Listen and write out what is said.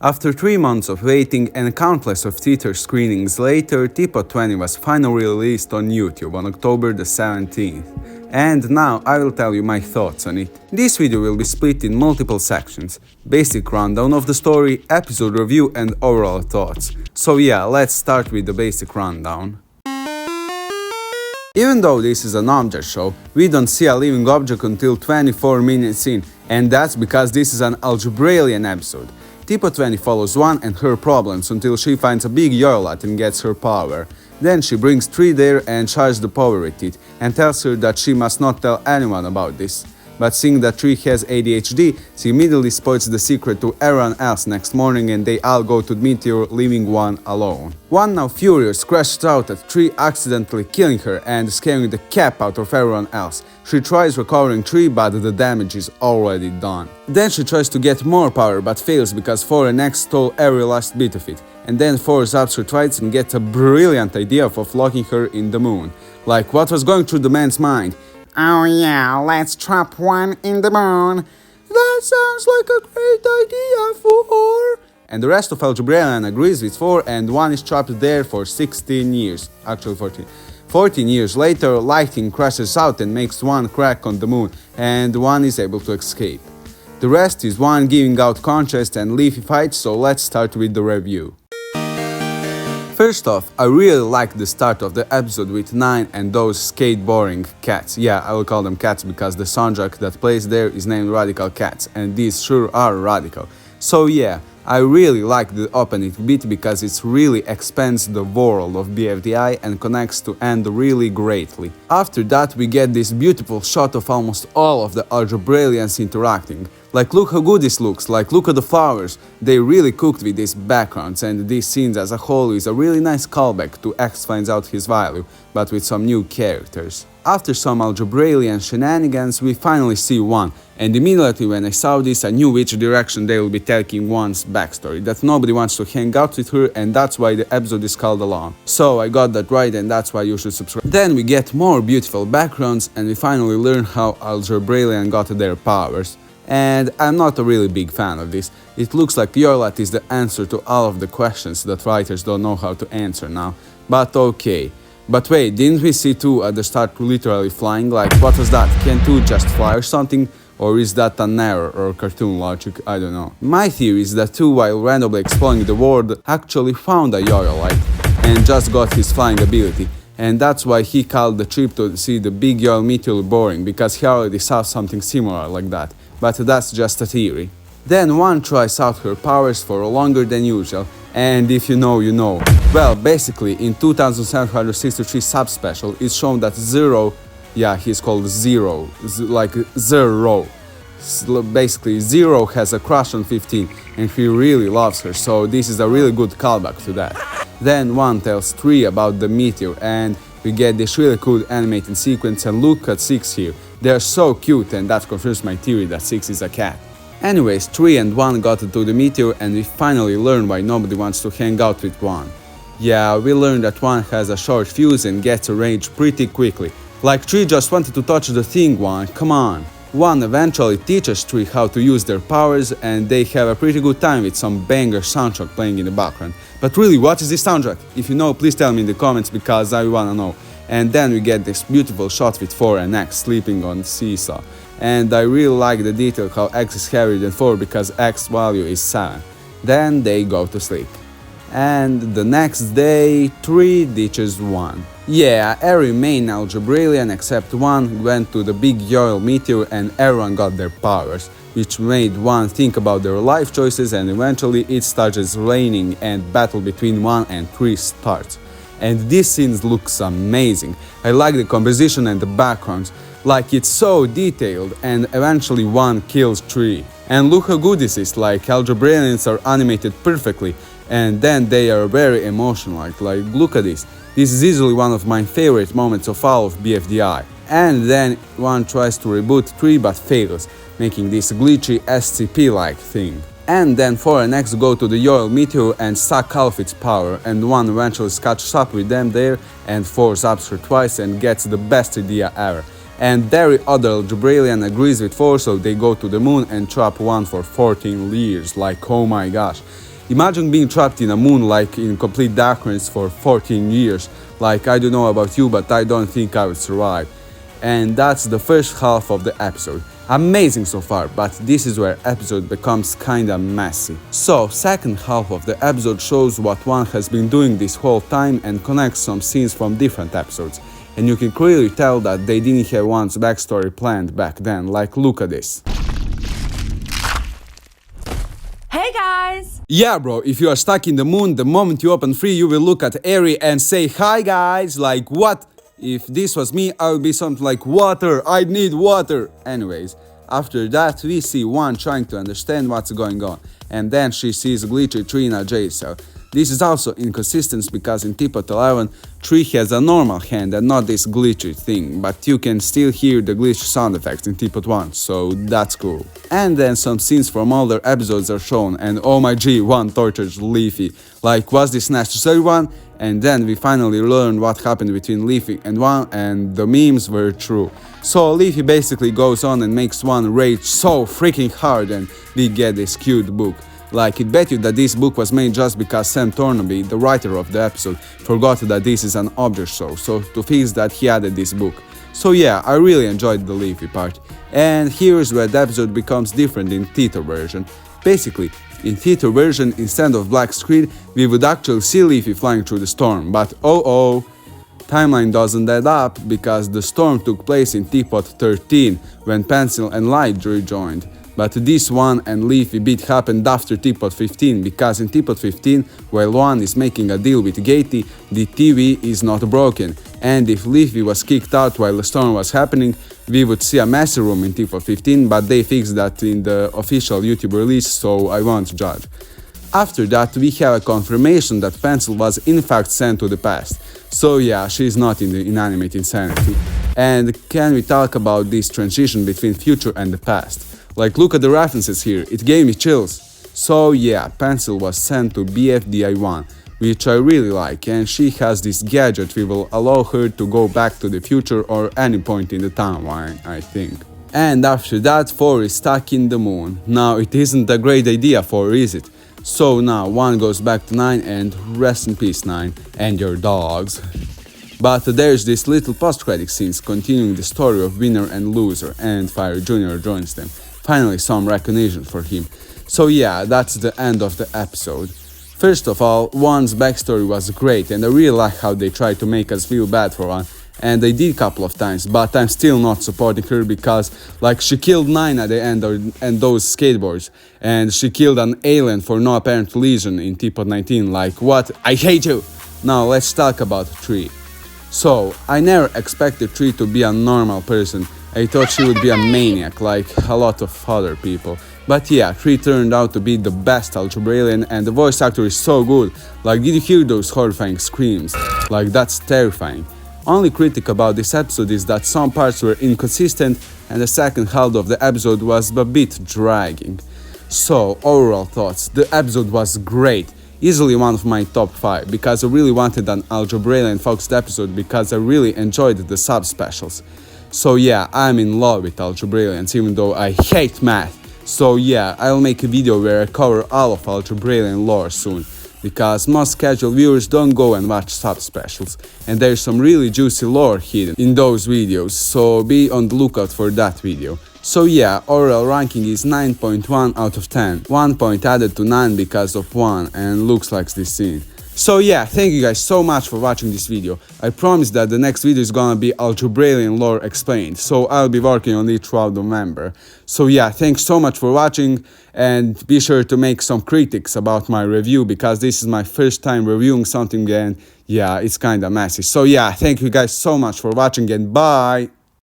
After 3 months of waiting and countless of theater screenings later, TPOT 20 was finally released on YouTube on October the 17th. And now I will tell you my thoughts on it. This video will be split in multiple sections: basic rundown of the story, episode review and overall thoughts. So yeah, let's start with the basic rundown. Even though this is an object show, we don't see a living object until 24 minutes in, and that's because this is an algebraic episode. TPOT 20 follows One and her problems until she finds a big Yoilat and gets her power. Then she brings Tree there and tries the power with it, and tells her that she must not tell anyone about this. But seeing that Tree has ADHD, she immediately spoils the secret to everyone else next morning and they all go to the meteor, leaving One alone. One, now furious, crashes out at Tree, accidentally killing her and scaring the cap out of everyone else. She tries recovering Tree, but the damage is already done. Then she tries to get more power but fails because Foreign-X stole every last bit of it. And then Force ups her twice and gets a brilliant idea of locking her in the moon. Like, what was going through the man's mind? Oh yeah, let's trap One in the moon. That sounds like a great idea, Four. And the rest of Algebrailand agrees with Four, and One is trapped there for 16 years. Actually 14. 14 years later, lightning crashes out and makes One crack on the moon, and One is able to escape. The rest is One giving out contests and Leafy fights, so let's start with the review. First off, I really liked the start of the episode with Nine and those skateboarding cats. Yeah, I will call them cats because the soundtrack that plays there is named Radical Cats, and these sure are radical. So yeah, I really like the opening bit because it really expands the world of Bfdi and connects to End really greatly. After that we get this beautiful shot of almost all of the Algebraians interacting. Like, look how good this looks, like look at the flowers. They really cooked with these backgrounds, and these scenes as a whole is a really nice callback to X finds out his value, but with some new characters. After some Algebraian shenanigans, we finally see One, and immediately when I saw this I knew which direction they will be taking One's backstory, that nobody wants to hang out with her, and that's why the episode is called Alone. So I got that right, and that's why you should subscribe. Then we get more beautiful backgrounds, and we finally learn how Algebraian got their powers. And I'm not a really big fan of this. It looks like Yoilat is the answer to all of the questions that writers don't know how to answer now. But okay. But wait, didn't we see Two at the start literally flying? Like, what was that? Can Two just fly or something? Or is that an error or cartoon logic? I don't know. My theory is that Two, while randomly exploring the world, actually found a Yoilat and just got his flying ability. And that's why he called the trip to see the big Yoil meteor boring, because he already saw something similar like that. But that's just a theory. Then One tries out her powers for longer than usual, and if you know, you know. Well, basically, in 2763 subspecial, it's shown that Zero, yeah, he's called Zero, like Zero. Basically, Zero has a crush on 15, and he really loves her, so this is a really good callback to that. Then One tells Three about the meteor, and we get this really cool animated sequence, and look at Six here. They're so cute, and that confirms my theory that Six is a cat. Anyways, Tree and One got to the meteor, and we finally learn why nobody wants to hang out with One. Yeah, we learned that One has a short fuse and gets a range pretty quickly. Like, Tree just wanted to touch the thing, One, come on. One eventually teaches Tree how to use their powers, and they have a pretty good time with some banger soundtrack playing in the background. But really, what is this soundtrack? If you know, please tell me in the comments because I wanna know. And then we get this beautiful shot with Four and X sleeping on seesaw. And I really like the detail how X is heavier than 4 because X value is 7. Then they go to sleep. And the next day, Three ditches One. Yeah, every main Algebraian except One went to the big Yoil meteor and everyone got their powers, which made One think about their life choices, and eventually it starts raining and battle between One and Three starts. And this scene looks amazing. I like the composition and the backgrounds, like it's so detailed, and eventually One kills Three. And look how good this is, like Algebraians are animated perfectly, and then they are very emotional, like look at this. This is easily one of my favorite moments of all of Bfdi. And then One tries to reboot Three but fails, making this glitchy SCP-like thing. And then Four and X go to the Yoil meteor and suck all of its power, and One eventually catches up with them there and Four zaps her twice and gets the best idea ever. And every other Algebraian agrees with Four, so they go to the moon and trap One for 14 years, like oh my gosh. Imagine being trapped in a moon like in complete darkness for 14 years. Like, I don't know about you, but I don't think I would survive. And that's the first half of the episode. Amazing so far, but this is where episode becomes kinda messy. So, second half of the episode shows what one has been doing this whole time and connects some scenes from different episodes. And you can clearly tell that they didn't have one's backstory planned back then, like look at this. Hey guys! Yeah bro, if you are stuck in the moon, the moment you open free you will look at Eri and say hi guys, like what? If this was me, I would be something like water, I need water. Anyways, after that we see one trying to understand what's going on, and then she sees a glitchy tree in a jail cell. This is also inconsistent because in TPOT 11, tree has a normal hand and not this glitchy thing, but you can still hear the glitch sound effects in TPOT 1, so that's cool. And then some scenes from older episodes are shown, and oh my g, one tortured Leafy. Like, was this necessary one? And then we finally learn what happened between Leafy and One, and the memes were true. So Leafy basically goes on and makes One rage so freaking hard, and we get this cute book. Like, it bet you that this book was made just because Sam Thornaby, the writer of the episode, forgot that this is an Objectshow, so to fix that he added this book. So yeah, I really enjoyed the Leafy part. And here's where the episode becomes different in theater version. Basically, in theater version, instead of black screen, we would actually see Leafy flying through the storm, but timeline doesn't add up because the storm took place in TPOT 13 when Pencil and Light rejoined. But this One and Leafy beat happened after TPOT 15 because in TPOT 15, while One is making a deal with Gaty, the TV is not broken, and if Leafy was kicked out while the storm was happening, we would see a messy room in TPOT 15, but they fixed that in the official YouTube release, so I won't judge. After that, we have a confirmation that Pencil was in fact sent to the past. So yeah, she's not in the inanimate insanity. And can we talk about this transition between future and the past? Like, look at the references here, it gave me chills. So yeah, Pencil was sent to Bfdi 1, which I really like, and she has this gadget which will allow her to go back to the future or any point in the timeline, I think. And after that, 4 is stuck in the moon. Now, it isn't a great idea, 4, is it? So now 1 goes back to 9 and rest in peace 9, and your dogs. But there's this little post-credit scenes continuing the story of winner and loser, and Fire Jr. joins them. Finally some recognition for him. So yeah, that's the end of the episode. First of all, One's backstory was great, and I really like how they tried to make us feel bad for One. And they did a couple of times, but I'm still not supporting her because, like, she killed 9 at the end and those skateboards, and she killed an alien for no apparent reason in TPOT 19, like, what? I hate you! Now let's talk about Tree. So, I never expected Tree to be a normal person. I thought she would be a maniac, like a lot of other people. But yeah, Tree turned out to be the best algebra alien, and the voice actor is so good. Like, did you hear those horrifying screams? Like, that's terrifying. Only critic about this episode is that some parts were inconsistent and the second half of the episode was a bit dragging. So, overall thoughts, the episode was great. Easily one of my top 5 because I really wanted an algebra alien focused episode because I really enjoyed the sub-specials. So yeah, I'm in love with algebra aliens even though I hate math. So yeah, I'll make a video where I cover all of algebra alien lore soon. Because most casual viewers don't go and watch sub-specials, and there's some really juicy lore hidden in those videos, so be on the lookout for that video. So yeah, overall ranking is 9.1 out of 10, 1 point added to 9 because of 1 and looks like this scene. So yeah, thank you guys so much for watching this video. I promise that the next video is gonna be algebraic lore explained, so I'll be working on it throughout November. So yeah, thanks so much for watching, and be sure to make some critics about my review because this is my first time reviewing something and yeah, it's kinda messy. So yeah, thank you guys so much for watching and bye!